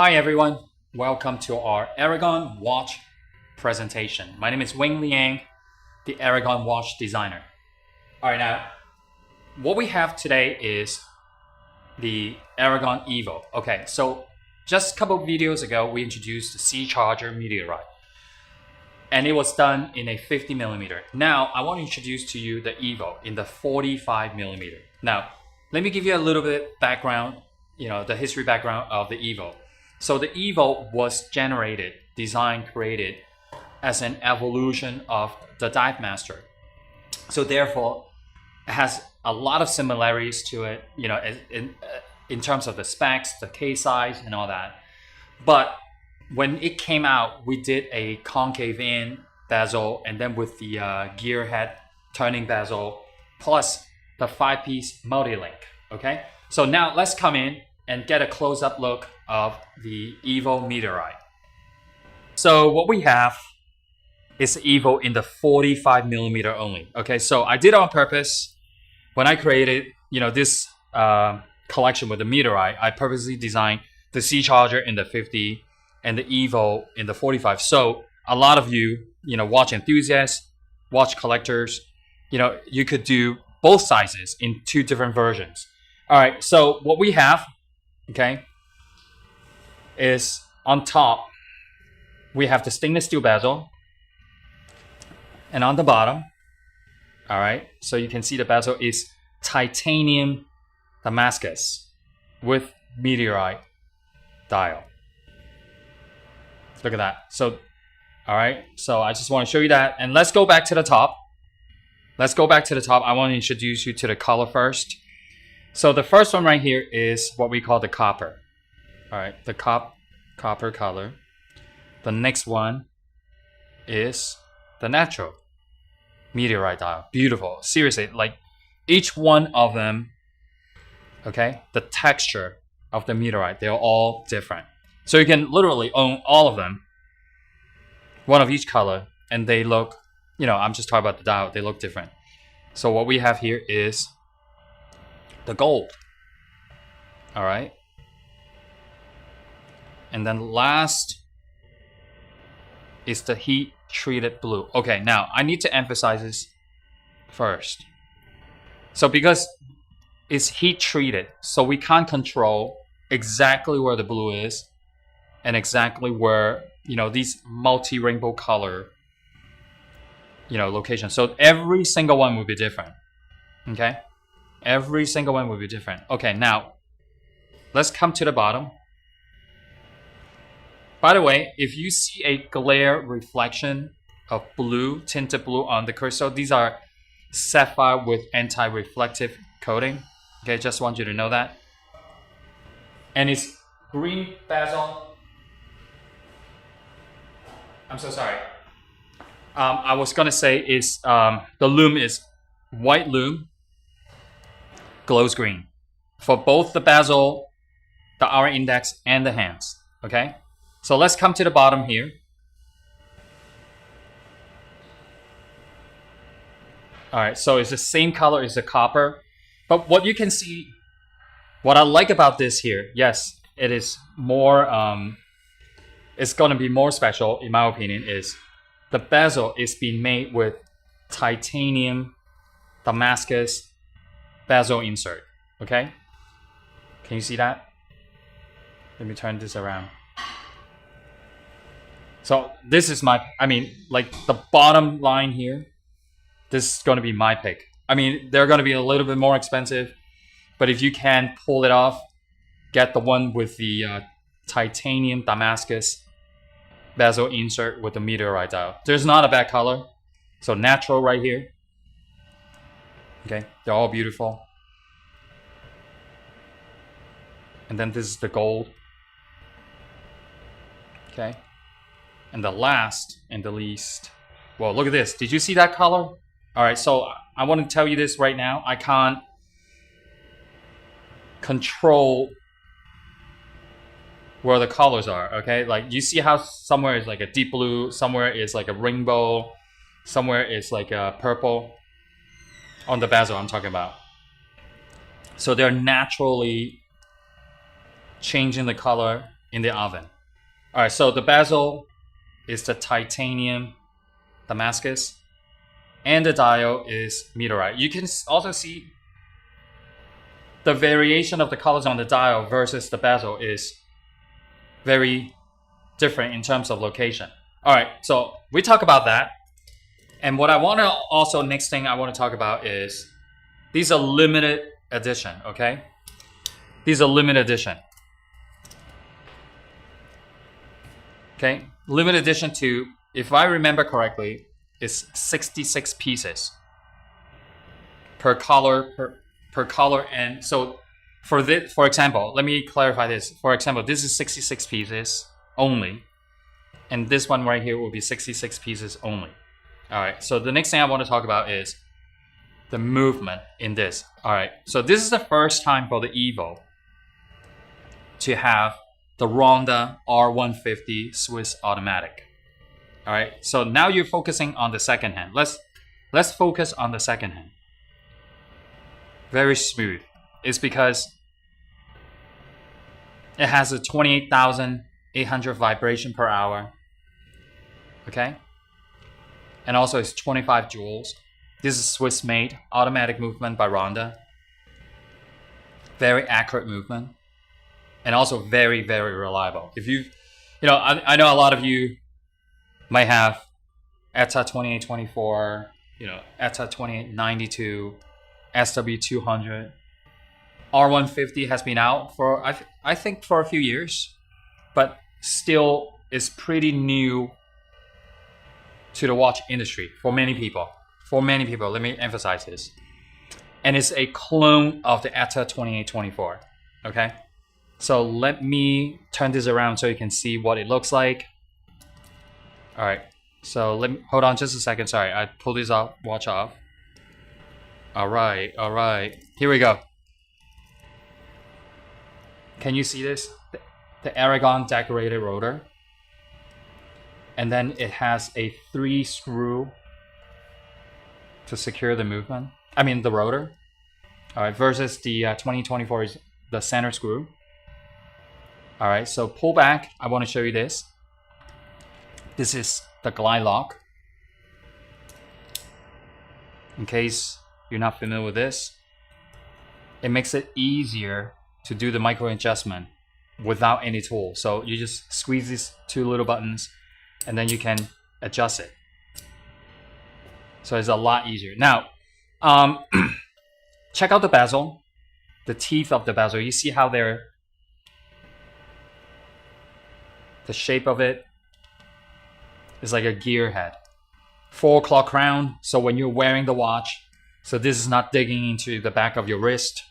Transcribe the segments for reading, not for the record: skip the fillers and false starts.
Hi everyone, welcome to our Aragon watch presentation. My name is Wing Liang, the Aragon watch designer. All right, now what we have today is the Aragon EVO. Okay, so just a couple of videos ago, we introduced the C-Charger Meteorite, and it was done in a 50mm. Now I want to introduce to you the EVO in the 45mm. Now let me give you a little bit background, the history background of the EVO. So the EVO was generated, designed, created as an evolution of the Dive Master. So therefore, it has a lot of similarities to it, in terms of the specs, the case size, and all that. But when it came out, we did a concave in bezel, and then with the gear head turning bezel, plus the 5-piece multi-link. Okay, so now let's come in and get a close-up look of the EVO Meteorite. So what we have is the EVO in the 45mm only. Okay, so I did it on purpose. When I created, this collection with the Meteorite, I purposely designed the C-Charger in the 50 and the EVO in the 45. So a lot of you, watch enthusiasts, watch collectors, you could do both sizes in two different versions. All right, so what we have, okay, is on top, we have the stainless steel bezel. And on the bottom, all right, so you can see the bezel is Titanium Damascus with Meteorite dial. Look at that. So, all right, so I just want to show you that. And let's go back to the top. I want to introduce you to the color first. So the first one right here is what we call the copper. All right, the copper color. The next one is the natural Meteorite dial. Beautiful. Seriously, like each one of them, okay, the texture of the Meteorite, they're all different. So you can literally own all of them, one of each color, and they look, I'm just talking about the dial, they look different. So what we have here is the gold. All right. And then last is the heat treated blue. Okay, now I need to emphasize this first. So because it's heat treated, so we can't control exactly where the blue is and exactly where, these multi-rainbow color, locations. So every single one will be different. Okay? Every single one will be different. Okay, now let's come to the bottom. By the way, if you see a glare reflection of blue, tinted blue on the crystal, these are sapphire with anti-reflective coating. Okay, just want you to know that. And it's green bezel. I'm so sorry. I was gonna say is the lume is white lume, glows green for both the bezel, the hour index, and the hands. Okay, so let's come to the bottom here. All right, so it's the same color as the copper, but what you can see, what I like about this here, yes, it is more, it's gonna be more special in my opinion, is the bezel is being made with Titanium Damascus bezel insert. Okay, can you see that? Let me turn this around. So this is my, like the bottom line here, this is going to be my pick. They're going to be a little bit more expensive, but if you can pull it off, get the one with the Titanium Damascus bezel insert with the Meteorite dial. There's not a bad color. So natural right here. Okay, they're all beautiful. And then this is the gold. Okay. And the last and the least, well, look at this. Did you see that color? All right, so I want to tell you this right now. I can't control where the colors are, okay? Like you see how somewhere is like a deep blue, somewhere is like a rainbow, somewhere is like a purple on the bezel I'm talking about. So they're naturally changing the color in the oven. All right, so the bezel is the titanium Damascus, and the dial is meteorite. You can also see the variation of the colors on the dial versus the bezel is very different in terms of location. All right, so we talk about that. And what I want to also, next thing I want to talk about is these are limited edition, okay? These are limited edition. Okay, limited edition to, if I remember correctly, is 66 pieces per color, per color. And so for this, for example, let me clarify this. For example, this is 66 pieces only. And this one right here will be 66 pieces only. All right, so the next thing I want to talk about is the movement in this. All right, so this is the first time for the EVO to have the Ronda R150 Swiss automatic. All right, so now you're focusing on the second hand. Let's focus on the second hand. Very smooth. It's because it has a 28,800 vibration per hour. Okay, and also it's 25 joules. This is Swiss made, automatic movement by Ronda. Very accurate movement. And also very, very reliable. If you know, I know a lot of you might have ETA 2824, you know, ETA 2892, SW200. R150 has been out for, I think for a few years, but still is pretty new to the watch industry for many people. For many people, let me emphasize this. And it's a clone of the ETA 2824, okay? So let me turn this around so you can see what it looks like. All right, so let me, hold on just a second. Sorry, I pulled this watch off. All right, here we go. Can you see this? The Aragon decorated rotor. And then it has a 3 screw to secure the movement. I mean the rotor. All right, versus the 2024 is the center screw. All right, so pull back. I want to show you this. This is the glide lock. In case you're not familiar with this, it makes it easier to do the micro adjustment without any tool. So you just squeeze these 2 little buttons and then you can adjust it. So it's a lot easier. Now, check out the bezel, the teeth of the bezel. You see how they're, the shape of it is like a gear head. 4 o'clock crown, so when you're wearing the watch, so this is not digging into the back of your wrist.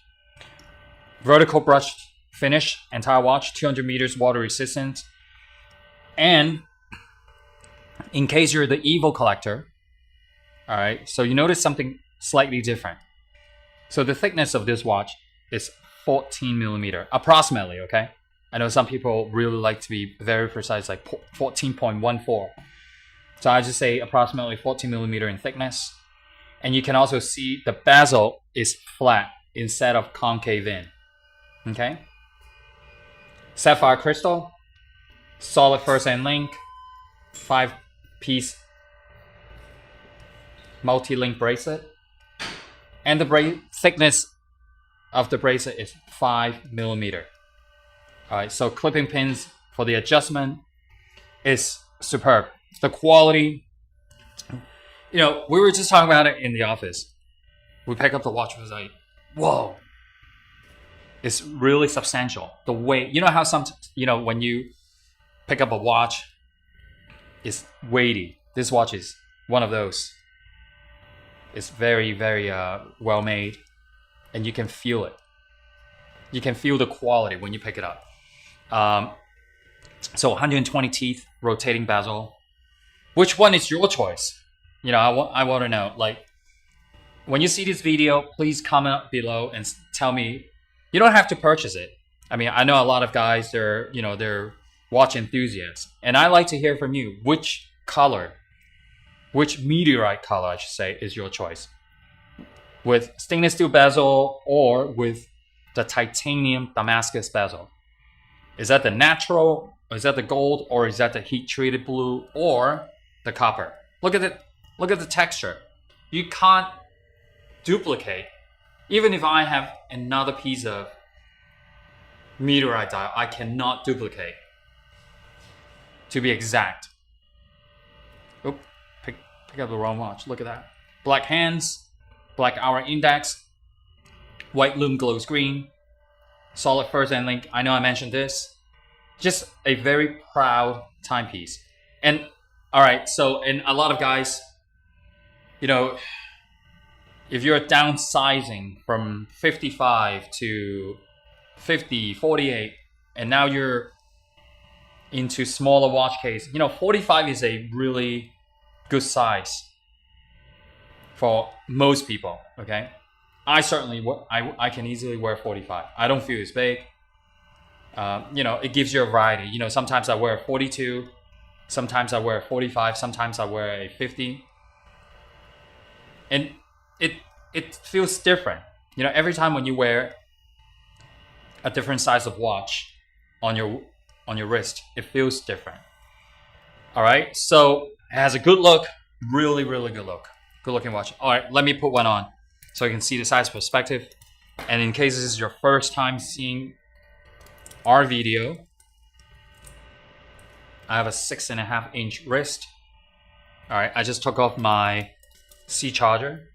Vertical brushed finish, entire watch, 200 meters water resistant. And in case you're the EVO collector, all right, so you notice something slightly different. So the thickness of this watch is 14 millimeter, approximately, okay? I know some people really like to be very precise, like 14.14. So I just say approximately 14 millimeter in thickness. And you can also see the bezel is flat instead of concave in, okay? Sapphire crystal, solid first end link, 5-piece multi-link bracelet. And the thickness of the bracelet is 5 millimeter. All right, so clipping pins for the adjustment is superb. The quality, you know, we were just talking about it in the office. We picked up the watch, it was like, whoa. It's really substantial. The weight, you know how when you pick up a watch, it's weighty. This watch is one of those. It's very, very well made, and you can feel it. You can feel the quality when you pick it up. So 120 teeth, rotating bezel. Which one is your choice? You know, I want to know. Like, when you see this video, please comment below and tell me. You don't have to purchase it. I mean, I know a lot of guys, they're watch enthusiasts, and I like to hear from you. Which color, which meteorite color, I should say, is your choice? With stainless steel bezel or with the titanium Damascus bezel? Is that the natural, or is that the gold, or is that the heat treated blue, or the copper? Look at it. Look at the texture. You can't duplicate. Even if I have another piece of meteorite dial, I cannot duplicate. To be exact. Oop, pick up the wrong watch. Look at that. Black hands, black hour index, white lume glows green, solid first end link. I know I mentioned this. Just a very proud timepiece. And all right, so and a lot of guys, you know, if you're downsizing from 55 to 50, 48, and now you're into smaller watch case, you know, 45 is a really good size for most people, okay? I certainly, I can easily wear 45. I don't feel it's big. You know, it gives you a variety. You know, sometimes I wear a 42, sometimes I wear a 45, sometimes I wear a 50. And it feels different. You know, every time when you wear a different size of watch on your wrist, it feels different. All right, so it has a good look, really, really good look. Good looking watch. All right, let me put one on so you can see the size perspective. And in case this is your first time seeing our video, I have a 6.5-inch wrist. All right, I just took off my C charger.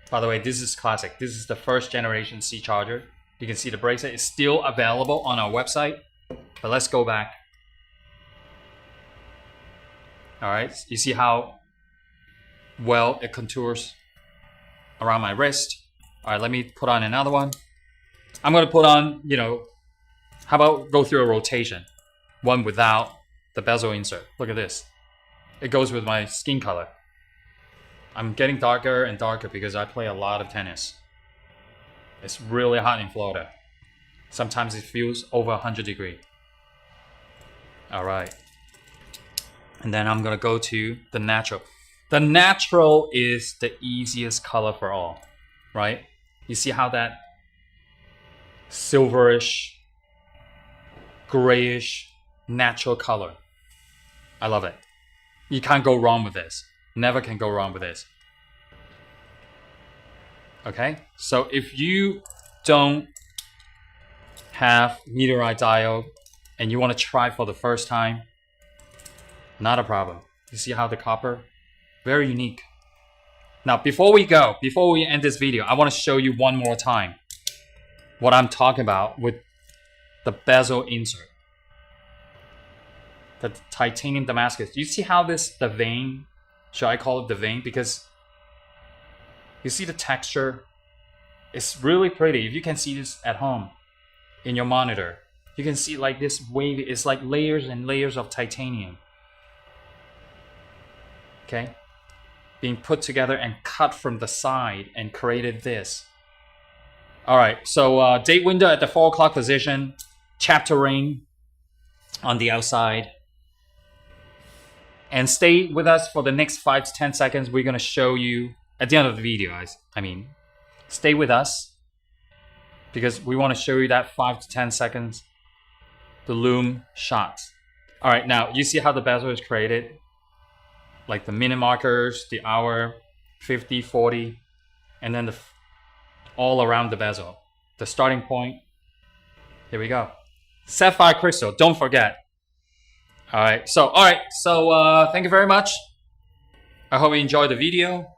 By the way, this is classic. This is the first generation C charger. You can see the bracelet is still available on our website. But let's go back. All right, you see how well it contours around my wrist. All right, let me put on another one. I'm gonna put on, you know, how about go through a rotation? One without the bezel insert. Look at this. It goes with my skin color. I'm getting darker and darker because I play a lot of tennis. It's really hot in Florida. Sometimes it feels over 100 degrees. All right. And then I'm gonna go to the natural. The natural is the easiest color for all, right? You see how that silverish, grayish, natural color. I love it. You can't go wrong with this. Never can go wrong with this. Okay, so if you don't have meteorite diode and you want to try for the first time, not a problem. You see how the copper, very unique. Now, before we end this video, I want to show you one more time what I'm talking about with the bezel insert. The Titanium Damascus. You see how the vein, should I call it the vein? Because you see the texture. It's really pretty. If you can see this at home in your monitor, you can see like this wavy, it's like layers and layers of titanium. Okay? Being put together and cut from the side and created this. All right, so date window at the 4 o'clock position, chapter ring on the outside. And stay with us for the next 5 to 10 seconds. We're gonna show you at the end of the video, I mean, stay with us because we want to show you that 5 to 10 seconds, the lume shots. All right, now you see how the bezel is created, like the minute markers, the hour, 50, 40, and then all around the bezel. The starting point, here we go. Sapphire crystal, don't forget. All right, so thank you very much. I hope you enjoyed the video.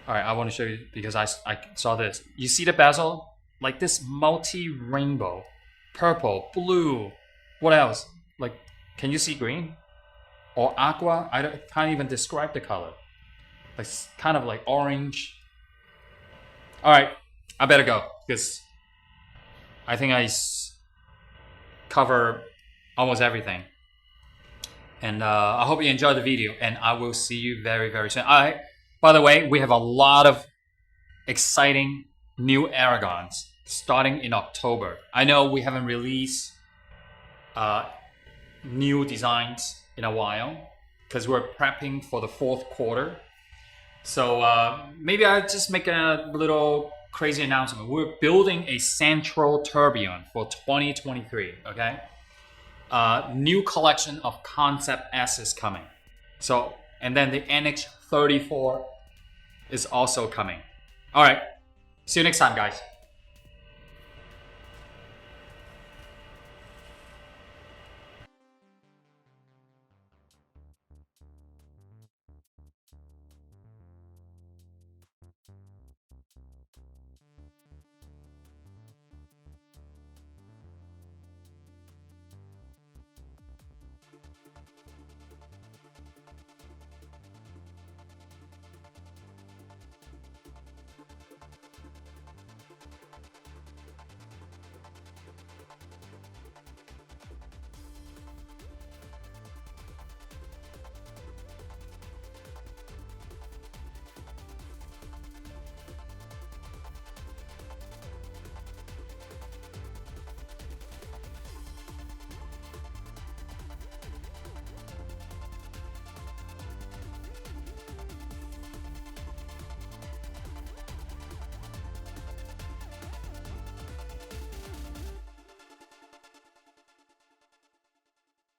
All right, I want to show you because I saw this. You see the bezel? Like this multi-rainbow. Purple, blue, what else? Like, can you see green? Or aqua? I can't even describe the color. Like, kind of like orange. All right, I better go because I think I cover almost everything. And I hope you enjoyed the video and I will see you very, very soon. All right. By the way, we have a lot of exciting new Aragons starting in October. I know we haven't released new designs in a while because we're prepping for the 4th quarter. So maybe I'll just make a little crazy announcement. We're building a central tourbillon for 2023. Okay, new collection of Concept S is coming. So, and then the NX34 is also coming. All right, see you next time, guys.